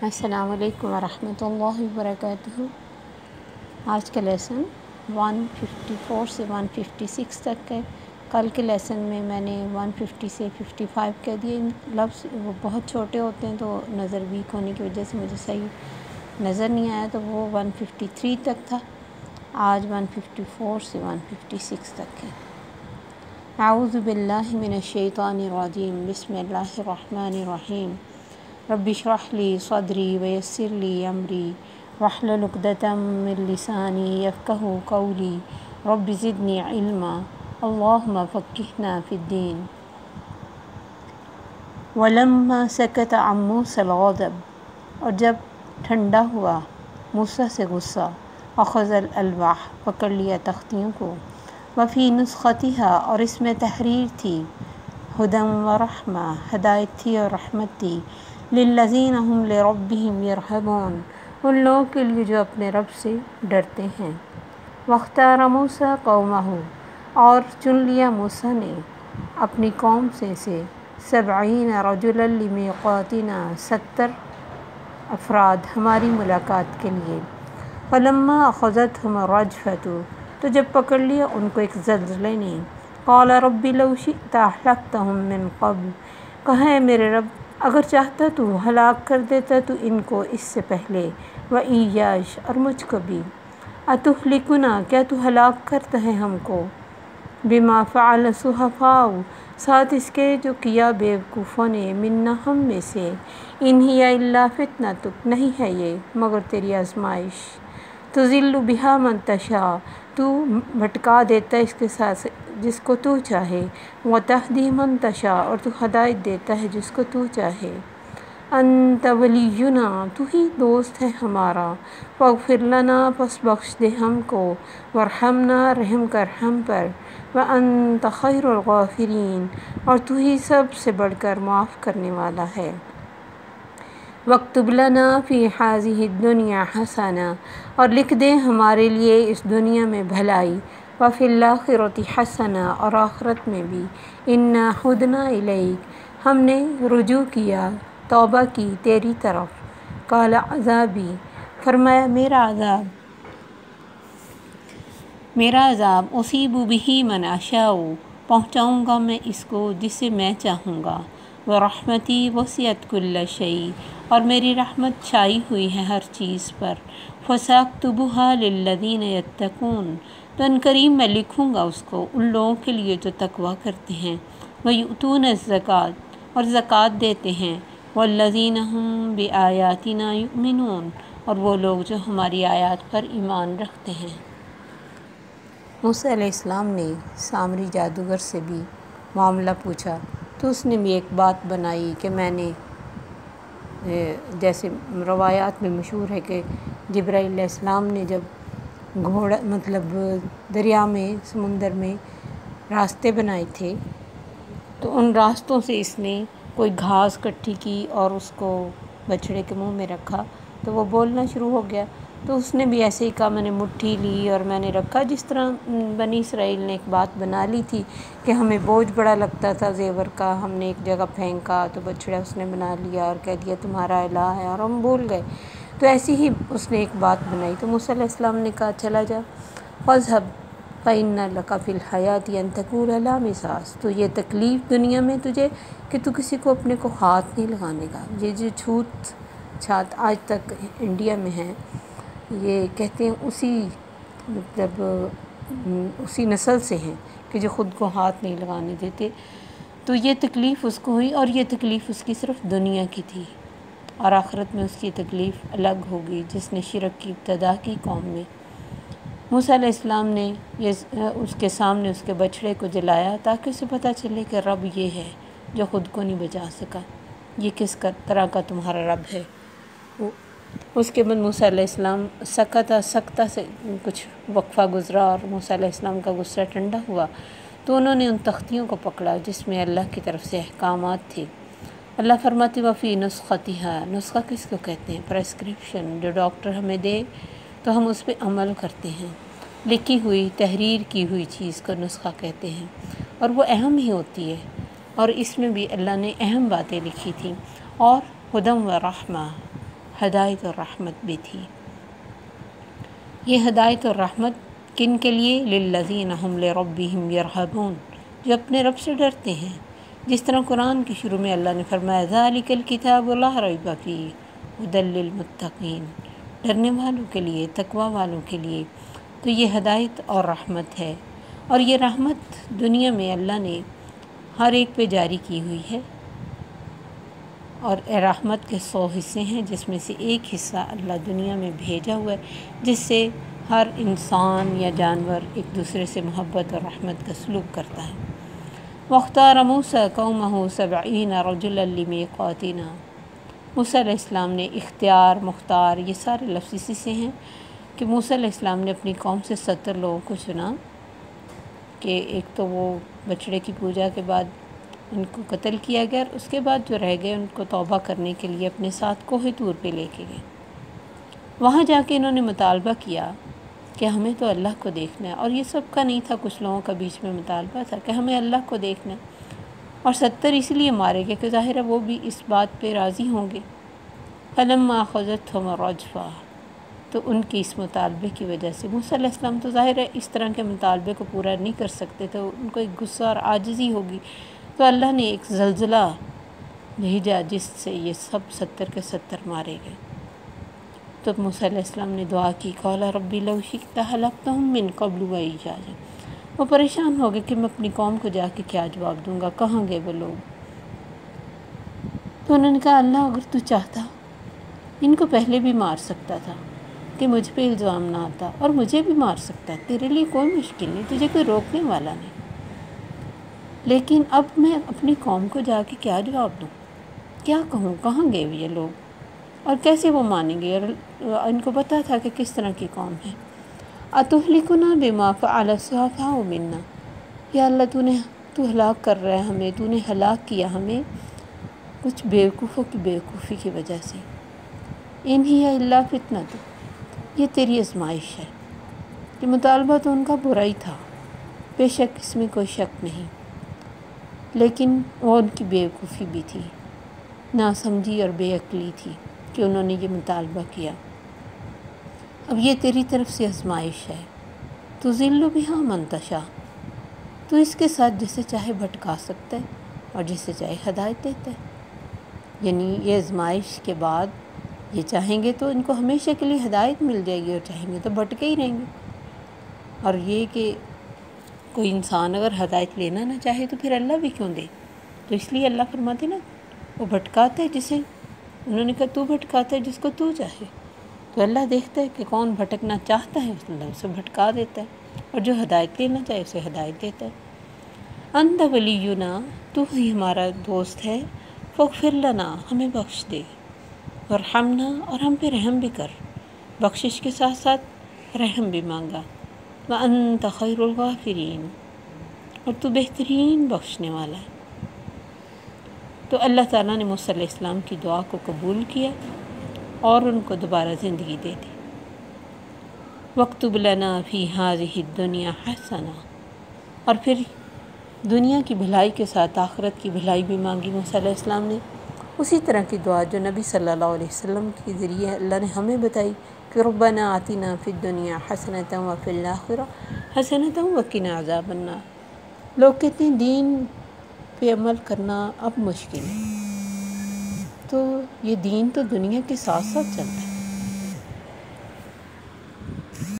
السلام علیکم ورحمۃ اللہ وبرکاتہ۔ آج کا لیسن 154 سے 156 تک ہے۔ کل کے لیسن میں میں نے 150 سے 55 کہہ دیے۔ لفظ وہ بہت چھوٹے ہوتے ہیں تو نظر ویک ہونے کی وجہ سے مجھے صحیح نظر نہیں آیا، تو وہ 153 تک تھا۔ آج 154 سے 156 تک ہے۔ اعوذ باللہ من الشیطان الرجیم، بسم اللہ الرحمن الرحیم۔ رب اشرح لی صدری ویسر لی امری واحلل عقدۃ من لسانی یفقہوا قولی رب زدنی علما اللہم فقہنا فی الدین۔ ولما سکت عن موسیٰ الغضب، اور جب ٹھنڈا ہوا موسیٰ سے غصہ، اخذ الالواح، پکڑ لیا تختیوں کو، وفی نسختہا، اور اس میں تحریر تھی، ہدی ورحمہ، ہدایت تھی اور رحمت تھی، للذین ہم لربہم یرہبون، ان لوگوں کے لیے جو اپنے رب سے ڈرتے ہیں۔ واختار موسیٰ قومہ، اور چن لیا موسیٰ نے اپنی قوم سے 70 رجلا لمیقاتنا، 70 افراد ہماری ملاقات کے لیے۔ فلما اخذتہم الرجفۃ، تو جب پکڑ لیا ان کو ایک زلزلے نے، قال رب لو شئت اہلکتہم من قبل، کہا ہے میرے رب اگر چاہتا تو ہلاک کر دیتا تو ان کو اس سے پہلے، وإیاش، اور مجھ کو بھی، اتہلکنا، کیا تو ہلاک کرتا ہے ہم کو، بما فعل السفہاء، ساتھ اس کے جو کیا بیوقوفوں نے، منا، ہم میں سے، ان ہی الا فتنتک، نہیں ہے یہ مگر تیری آزمائش، تضل بہا من تشاء، تو بھٹکا دیتا ہے اس کے ساتھ جس کو تو چاہے، وتہدی من تشاء، اور تو ہدایت دیتا ہے جس کو تو چاہے، انت ولینا، تو ہی دوست ہے ہمارا، فاغفر لنا، پس بخش دے ہم کو، وارحمنا، رحم کر ہم پر، وانت خیر الغافرین، اور تو ہی سب سے بڑھ کر معاف کرنے والا ہے، واکتب لنا فی ہذہ الدنیا حسنہ، اور لکھ دے ہمارے لیے اس دنیا میں بھلائی، وفی الآخرۃ حسنہ، اور آخرت میں بھی، انا ہدنا الیک، ہم نے رجوع کیا، توبہ کی تیری طرف، قال عذابی، فرمایا میرا عذاب، اصیب بہ من اشاء، پہنچاؤں گا میں اس کو جسے میں چاہوں گا، ورحمتی وسعت کل شیء، اور میری رحمت چھائی ہوئی ہے ہر چیز پر، فساکتبھا للذین یتقون، تو عنقریب میں لکھوں گا اس کو ان لوگوں کے لیے جو تقوی کرتے ہیں، ویؤتون الزکاۃ، اور زکوٰۃ دیتے ہیں، والذین ہم بآیاتنا یؤمنون، اور وہ لوگ جو ہماری آیات پر ایمان رکھتے ہیں۔ موسیٰ علیہ السلام نے سامری جادوگر سے بھی معاملہ پوچھا تو اس نے بھی ایک بات بنائی کہ میں نے، جیسے روایات میں مشہور ہے کہ جبرائیل علیہ السلام نے جب دریا میں، سمندر میں راستے بنائے تھے تو ان راستوں سے اس نے کوئی گھاس اکٹھی کی اور اس کو بچھڑے کے منہ میں رکھا تو وہ بولنا شروع ہو گیا، تو اس نے بھی ایسے ہی کہا میں نے مٹھی لی اور میں نے رکھا، جس طرح بنی اسرائیل نے ایک بات بنا لی تھی کہ ہمیں بوجھ بڑا لگتا تھا زیور کا، ہم نے ایک جگہ پھینکا تو بچڑا اس نے بنا لیا اور کہہ دیا تمہارا الہ ہے، اور ہم بھول گئے، تو ایسی ہی اس نے ایک بات بنائی، تو موسیٰ علیہ السلام نے کہا چلا جا، فاذهب فإن لك في الحیاة أن تقول لا مساس، تو یہ تکلیف دنیا میں تجھے کہ تو کسی کو اپنے کو ہاتھ نہیں لگانے گا، یہ جو چھوت چھات آج تک انڈیا میں ہیں، یہ کہتے ہیں اسی نسل سے ہیں کہ جو خود کو ہاتھ نہیں لگانے دیتے، تو یہ تکلیف اس کو ہوئی، اور یہ تکلیف اس کی صرف دنیا کی تھی، اور آخرت میں اس کی تکلیف الگ ہوگی جس نے شرک کی ابتدا کی قوم میں۔ موسیٰ علیہ السلام نے اس کے سامنے اس کے بچڑے کو جلایا تاکہ اسے پتہ چلے کہ رب یہ ہے جو خود کو نہیں بچا سکا، یہ کس طرح کا تمہارا رب ہے۔ اس کے بعد موسیٰ علیہ السلام سکتہ سے کچھ وقفہ گزرا اور موسیٰ علیہ السلام کا غصہ ٹھنڈا ہوا تو انہوں نے ان تختیوں کو پکڑا جس میں اللہ کی طرف سے احکامات تھے۔ اللہ فرماتے وفی نسختہا، نسخہ کس کو کہتے ہیں؟ پرسکرپشن، جو ڈاکٹر ہمیں دے تو ہم اس پہ عمل کرتے ہیں، لکھی ہوئی تحریر کی ہوئی چیز کو نسخہ کہتے ہیں، اور وہ اہم ہی ہوتی ہے، اور اس میں بھی اللہ نے اہم باتیں لکھی تھیں، اور ہدی و رحمہ، ہدایت اور رحمت بھی تھی۔ یہ ہدایت اور رحمت کن کے لیے؟ للذین ہم لربہم یرہبون، جو اپنے رب سے ڈرتے ہیں۔ جس طرح قرآن کے شروع میں اللہ نے فرمایا ذالک الکتاب لا ریب فیہ ھدی للمتقین، ڈرنے والوں کے لیے، تقوی والوں کے لیے۔ تو یہ ہدایت اور رحمت ہے، اور یہ رحمت دنیا میں اللہ نے ہر ایک پہ جاری کی ہوئی ہے، اور رحمت کے 100 حصے ہیں، جس میں سے ایک حصہ اللہ دنیا میں بھیجا ہوا ہے، جس سے ہر انسان یا جانور ایک دوسرے سے محبت اور رحمت کا سلوک کرتا ہے۔ وَاخْتَارَ مُوسَىٰ قَوْمَهُ 70 رَجُلًا لِمِيقَاتِنَا، موسیٰ علیہ السلام نے اختیار، مختار، یہ سارے لفظ اسی سے ہیں کہ موسیٰ علیہ السلام نے اپنی قوم سے 70 لوگوں کو چنا، کہ ایک تو وہ بچڑے کی پوجا کے بعد ان کو قتل کیا گیا، اور اس کے بعد جو رہ گئے ان کو توبہ کرنے کے لیے اپنے ساتھ کوہ طور پہ لے کے گئے۔ وہاں جا کے انہوں نے مطالبہ کیا کہ ہمیں تو اللہ کو دیکھنا ہے، اور یہ سب کا نہیں تھا، کچھ لوگوں کا بیچ میں مطالبہ تھا کہ ہمیں اللہ کو دیکھنا ہے، اور 70 اس لیے مارے گئے کہ ظاہر ہے وہ بھی اس بات پہ راضی ہوں گے۔ فَلَمَّا أَخَذَتْهُمُ الرَّجْفَةُ، تو ان کے اس مطالبے کی وجہ سے موسیٰ علیہ السلام تو ظاہر ہے اس طرح کے مطالبے کو پورا نہیں کر سکتے، تو ان کو ایک غصہ اور عاجزی ہوگی، تو اللہ نے ایک زلزلہ بھیجا جس سے یہ سب 70 کے 70 مارے گئے۔ تو موسیٰ علیہ السلام نے دعا کی، قال ربی لو شئت اہلکتہم من قبل وایجازا، وہ پریشان ہو گئے کہ میں اپنی قوم کو جا کے کیا جواب دوں گا، کہاں گئے وہ لوگ؟ تو انہوں نے کہا اللہ اگر تو چاہتا ان کو پہلے بھی مار سکتا تھا کہ مجھ پہ الزام نہ آتا، اور مجھے بھی مار سکتا، تیرے لیے کوئی مشکل نہیں، تجھے کوئی روکنے والا نہیں، لیکن اب میں اپنی قوم کو جا کے کیا جواب دوں، کیا کہوں، کہاں گئے یہ لوگ، اور کیسے وہ مانیں گے؟ اور ان کو پتہ تھا کہ کس طرح کی قوم ہے۔ اتہلکنا بما فعل السفہاء منا، یا اللہ تو ہلاک کر رہا ہے ہمیں، تو نے ہلاک کیا ہمیں کچھ بیوقوفوں کی بیوقوفی کی وجہ سے۔ ان ہی الا فتنۃ، یہ تیری آزمائش ہے۔ یہ مطالبہ تو ان کا برا ہی تھا، بے شک اس میں کوئی شک نہیں، لیکن وہ ان کی بیوقوفی بھی تھی، ناسمجھی اور بے عقلی تھی کہ انہوں نے یہ مطالبہ کیا۔ اب یہ تیری طرف سے آزمائش ہے، تضل بہا من تشاء، تو اس کے ساتھ جسے چاہے بھٹکا سکتا ہے اور جسے چاہے ہدایت دیتا ہے۔ یعنی یہ آزمائش کے بعد یہ چاہیں گے تو ان کو ہمیشہ کے لیے ہدایت مل جائے گی، اور چاہیں گے تو بھٹکے ہی رہیں گے۔ اور یہ کہ کوئی انسان اگر ہدایت لینا نہ چاہے تو پھر اللہ بھی کیوں دے؟ تو اس لیے اللہ فرماتے نا وہ بھٹکاتا ہے جسے، انہوں نے کہا تو بھٹکاتا ہے جس کو تو چاہے، تو اللہ دیکھتا ہے کہ کون بھٹکنا چاہتا ہے، اللہ اسے بھٹکا دیتا ہے، اور جو ہدایت لینا چاہے اسے ہدایت دیتا ہے۔ انت ولینا، تو ہی ہمارا دوست ہے، فاغفر لنا، ہمیں بخش دے، ورحمنا، اور ہم پہ رحم بھی کر، بخشش کے ساتھ ساتھ رحم بھی مانگا، وانت خیر الغافرین، اور تو بہترین بخشنے والا ہے۔ تو اللہ تعالیٰ نے موسیٰ علیہ السلام کی دعا کو قبول کیا اور ان کو دوبارہ زندگی دے دی۔ وَاکْتُبْ لَنَا فِی هَٰذِهِ الدُّنْیَا حَسَنَةً، اور پھر دنیا کی بھلائی کے ساتھ آخرت کی بھلائی بھی مانگی موسیٰ علیہ السلام نے، اسی طرح کی دعا جو نبی صلی اللہ علیہ وسلم کے ذریعے اللہ نے ہمیں بتائی کہ ربنا آتنا فی الدنیا حسنۃ وفی الآخرہ حسنۃ وقنا عذاب النار۔ لوگ کہتے ہیں دین پہ عمل کرنا اب مشکل ہے، تو یہ دین تو دنیا کے ساتھ ساتھ چلتا ہے۔